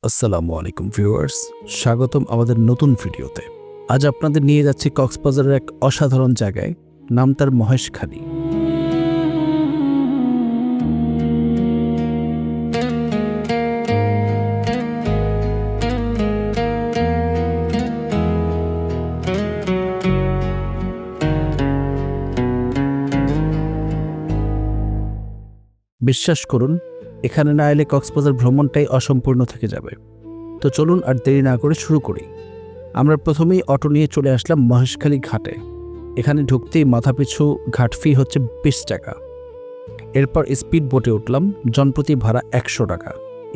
আসসালামু আলাইকুম ভিউয়ার্স, স্বাগতম আমাদের নতুন ভিডিওতে। আজ আপনাদের নিয়ে যাচ্ছি কক্সবাজারের এক অসাধারণ জায়গায়, নাম তার মহেশখালী। বিশ্বাস করুন, এখানে না এলে কক্সবাজার ভ্রমণটাই অসম্পূর্ণ থেকে যাবে। তো চলুন আর দেরি না করে শুরু করি। আমরা প্রথমেই অটো নিয়ে চলে আসলাম মহেশখালী ঘাটে। এখানে ঢুকতেই মাথাপিছু ঘাট ফি হচ্ছে 20 টাকা। এরপর স্পিড বোটে উঠলাম, জনপ্রতি ভাড়া 100 টাকা।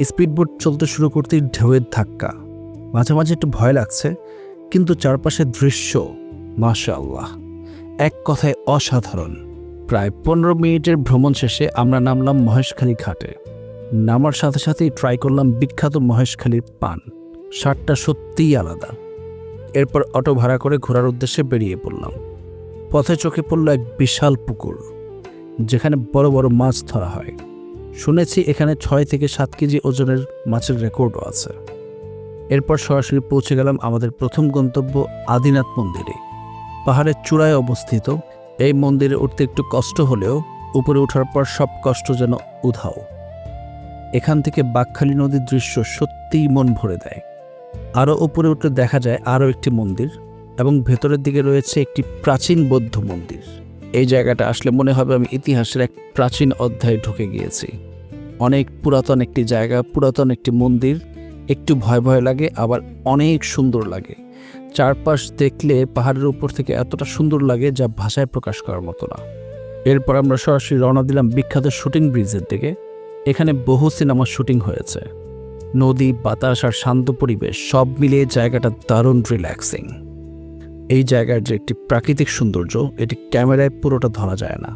স্পিড বোট চলতে শুরু করতেই ঢেউয়ের ধাক্কা, মাঝে মাঝে একটু ভয় লাগছে, কিন্তু চারপাশের দৃশ্য মাশাআল্লাহ, এক কথায় অসাধারণ। প্রায় 15 মিনিটের ভ্রমণ শেষে আমরা নামলাম মহেশখালী ঘাটে। নামার সাথে সাথেই ট্রাই করলাম বিখ্যাত মহেশখালীর পান। স্বাদটা সত্যিই আলাদা। এরপর অটো ভাড়া করে ঘোরার উদ্দেশ্যে বেরিয়ে পড়লাম। পথে চোখে পড়ল এক বিশাল পুকুর, যেখানে বড় বড় মাছ ধরা হয়। শুনেছি এখানে 6 থেকে 7 কেজি ওজনের মাছের রেকর্ডও আছে। এরপর সরাসরি পৌঁছে গেলাম আমাদের প্রথম গন্তব্য আদিনাথ মন্দিরে। পাহাড়ের চূড়ায় অবস্থিত এই মন্দিরে উঠতে একটু কষ্ট হলেও উপরে ওঠার পর সব কষ্ট যেন উধাও। এখান থেকে বাঁকখালী নদীর দৃশ্য সত্যিই মন ভরে দেয়। আরও উপরে উঠলে দেখা যায় আরও একটি মন্দির, এবং ভেতরের দিকে রয়েছে একটি প্রাচীন বৌদ্ধ মন্দির। এই জায়গাটা আসলে মনে হবে আমি ইতিহাসের এক প্রাচীন অধ্যায়ে ঢুকে গিয়েছি। অনেক পুরাতন একটি জায়গা, পুরাতন একটি মন্দির। একটু ভয় ভয় লাগে, আবার অনেক সুন্দর লাগে। চারপাশ দেখলে পাহাড়ের উপর থেকে এতটা সুন্দর লাগে যা ভাষায় প্রকাশ করার মতো না। এরপর আমরা সরাসরি রওনা দিলাম বিখ্যাত শুটিং ব্রিজের দিকে। এখানে বহু সিনেমার শুটিং হয়েছে। নদী, বাতাস আর শান্ত পরিবেশ সব মিলিয়ে জায়গাটা দারুণ রিল্যাক্সিং। এই জায়গার যে একটি প্রাকৃতিক সৌন্দর্য, এটি ক্যামেরায় পুরোটা ধরা যায় না,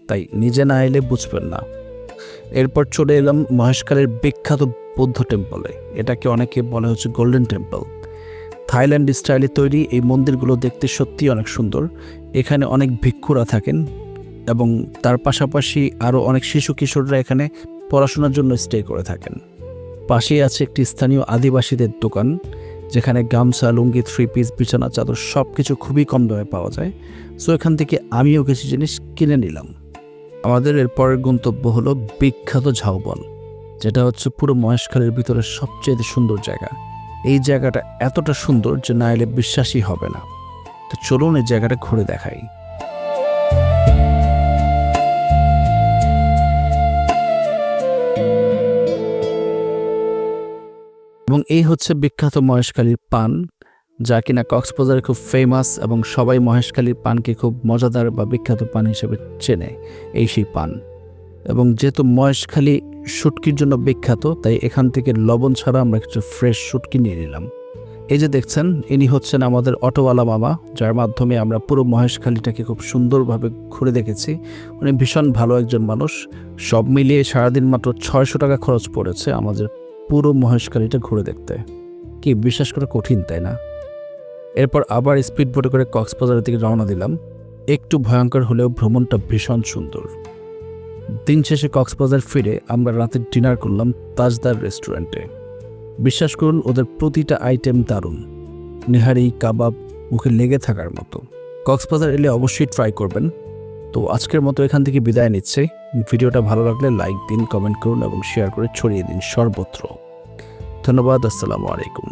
তাই নিজে না এলে বুঝবেন না। এরপর চলে এলাম মহেশখালীর বিখ্যাত বৌদ্ধ টেম্পলে। এটাকে অনেকে বলে হচ্ছে গোল্ডেন টেম্পল। থাইল্যান্ড স্টাইলে তৈরি এই মন্দিরগুলো দেখতে সত্যিই অনেক সুন্দর। এখানে অনেক ভিক্ষুরা থাকেন, এবং তার পাশাপাশি আরও অনেক শিশু কিশোররা এখানে পড়াশোনার জন্য স্টে করে থাকেন। পাশেই আছে একটি স্থানীয় আদিবাসীদের দোকান, যেখানে গামছা, লুঙ্গি, 3 পিস, বিছানা চাদর সব কিছু খুবই কম দামে পাওয়া যায়। সো এখান থেকে আমিও কিছু জিনিস কিনে নিলাম। আমাদের এরপরের গন্তব্য হলো বিখ্যাত ঝাউবন, যেটা হচ্ছে পুরো মহেশখালীর ভিতরে সবচেয়ে সুন্দর জায়গা। এই জায়গাটা এতটা সুন্দর যে না এলে বিশ্বাসই হবে না। তো চলুন এই জায়গাটা ঘুরে দেখাই। এবং এই হচ্ছে বিখ্যাত মহেশখালীর পান, যা কিনা কক্সবাজারে খুব ফেমাস, এবং সবাই মহেশখালীর পানকে খুব মজাদার বা বিখ্যাত পান হিসেবে চেনে। এই সেই পান। এবং যেহেতু মহেশখালী শুটকির জন্য বিখ্যাত, তাই এখান থেকে লবণ ছাড়া আমরা কিছু ফ্রেশ শুটকি নিয়ে নিলাম। এই যে দেখছেন, ইনি হচ্ছেন আমাদের অটোওয়ালা মামা, যার মাধ্যমে আমরা পুরো মহেশখালীটাকে খুব সুন্দরভাবে ঘুরে দেখেছি। উনি ভীষণ ভালো একজন মানুষ। সব মিলিয়ে সারাদিন মাত্র 600 টাকা খরচ পড়েছে আমাদের পুরো মহেশখালীটা ঘুরে দেখতে। কি বিশ্বাস করা কঠিন, তাই না? এরপর আবার স্পিড বোটে করে কক্সবাজারের দিকে রওনা দিলাম। একটু ভয়ঙ্কর হলেও ভ্রমণটা ভীষণ সুন্দর। দিন শেষে কক্সবাজার ফিরে আমরা রাতে ডিনার করলাম তাজদার রেস্টুরেন্টে। বিশ্বাস করুন, ওদের প্রতিটা আইটেম দারুণ। নেহারি, কাবাব মুখে লেগে থাকার মতো। কক্সবাজার এলে অবশ্যই ট্রাই করবেন। তো আজকের মতো এখান থেকে বিদায় নিচ্ছে। ভিডিওটা ভালো লাগলে লাইক দিন, কমেন্ট করুন এবং শেয়ার করে ছড়িয়ে দিন সর্বত্র। ধন্যবাদ। আসসালামু আলাইকুম।